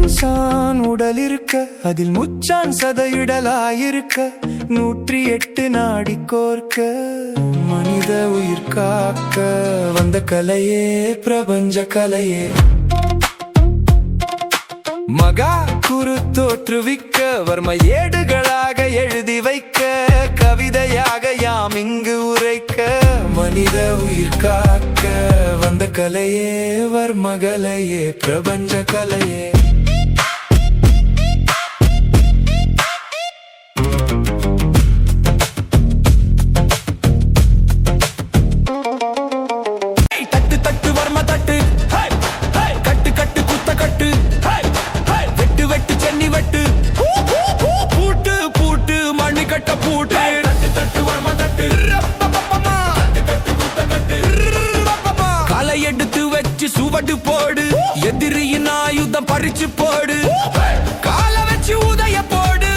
இன்சான் உடல் இருக்க அதில் முச்சான் சதையிடலாயிருக்க 108 நாடி கோர்க்க மனித உயிர் காக்க வந்த கலையே பிரபஞ்ச கலையே மகா குரு தோற்றுவிக்க வர்ம ஏடுகளாக எழுதி வைக்க கவிதையாக யாம் இங்கு உரைக்க மனித உயிர் காக்க வந்த கலையே வர்மகலையே பிரபஞ்ச கலையே எடுத்து வச்சு சுவடு போடு எதிரியின் ஆயுதம் பறிச்சு போடு கால வச்சு உதய போடு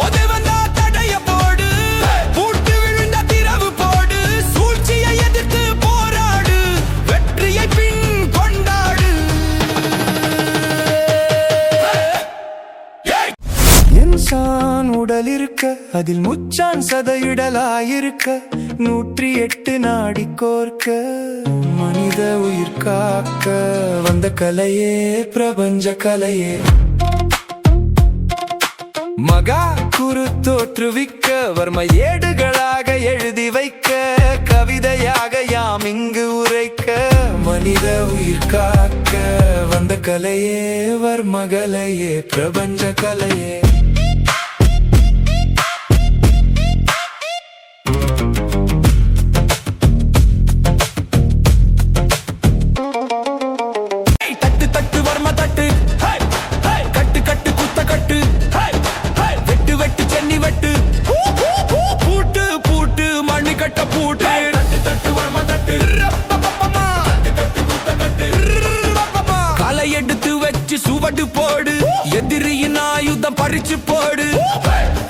உதய வந்தா தடைய போடு பூட்டு விழுந்த திரவு போடு சூழ்ச்சியை எதிர்த்து போராடு வெற்றியை பின் கொண்டாடு இன்சான் உடல் இருக்க அதில் முச்சான் சதையிடலாயிருக்க 108 நாடி கோர்க்க மனித உயிர் காக்க வந்த கலையே பிரபஞ்ச கலையே மகா குரு தோற்றுவிக்க வர்ம ஏடுகளாக எழுதி வைக்க கவிதையாக யாம் இங்கு உரைக்க மனித உயிர் காக்க வந்த கலையே வர்மகலையே பிரபஞ்ச கலையே எடுத்து வச்சு சுவடு போடு எதிரியின் ஆயுதம் பறிச்சு போடு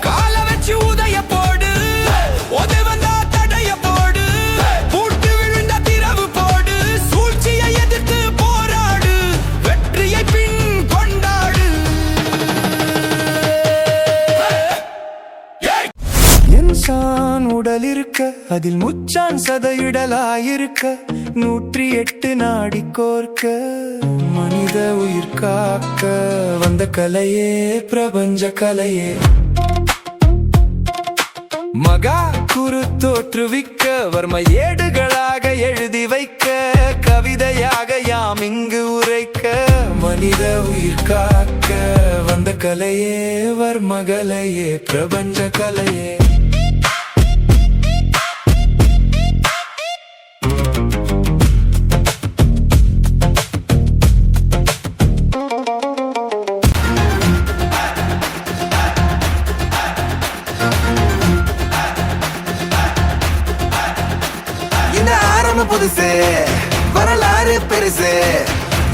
கால வச்சு உதய போடு உதய வந்தா தடைய போடு பூட்டு விழுந்த திரவு போடு சூழ்ச்சியை எதிர்த்து போராடு வெற்றியை பின் கொண்டாடு இன்சான் உடல் இருக்க அதில் முச்சான் சதையிடலாயிருக்க 108 நாடி கோர்க்க மனித உயிர் காக்க வந்த கலையே பிரபஞ்ச கலையே மகா குரு தோற்றுவிக்க வர்ம ஏடுகளாக எழுதி வைக்க கவிதையாக யாம் இங்கு உரைக்க மனித உயிர் காக்க வந்த கலையே வர்மகலையே பிரபஞ்ச கலையே புதுசு வரலாறு பெருசு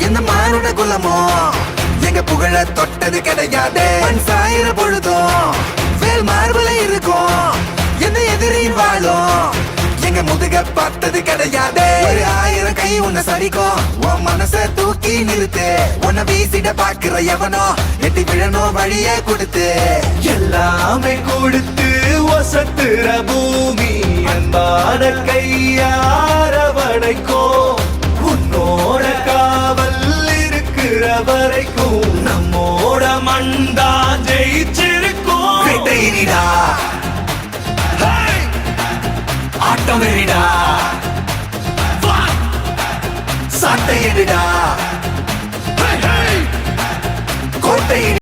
எந்த மானுட குலமோ எங்க புகழ தொட்டது கிடையாது சாயிர பொழுதும் வேல் மார்புல இருக்கும் எந்த எதிரியும் வாழும் எங்க முதுக பார்த்தது கிடையாது 1000 கை உன்னை சரிக்கும் உன் மனச தூக்கி நிறுத்து உன்னை வீசிட பாக்குற எவனோ எட்டி விழணும் வழிய கொடுத்து எல்லாமே கொடுத்து வசத்துற பூமி அன்பான கையார வடைக்கும் உன்னோட காவல் இருக்கிற வரைக்கும் நம்மோட மண்தான் ஜெயிச்சிருக்கும் வெட்டையிடா ஆட்டம் வெறிடா சாட்டையிடா கோட்டை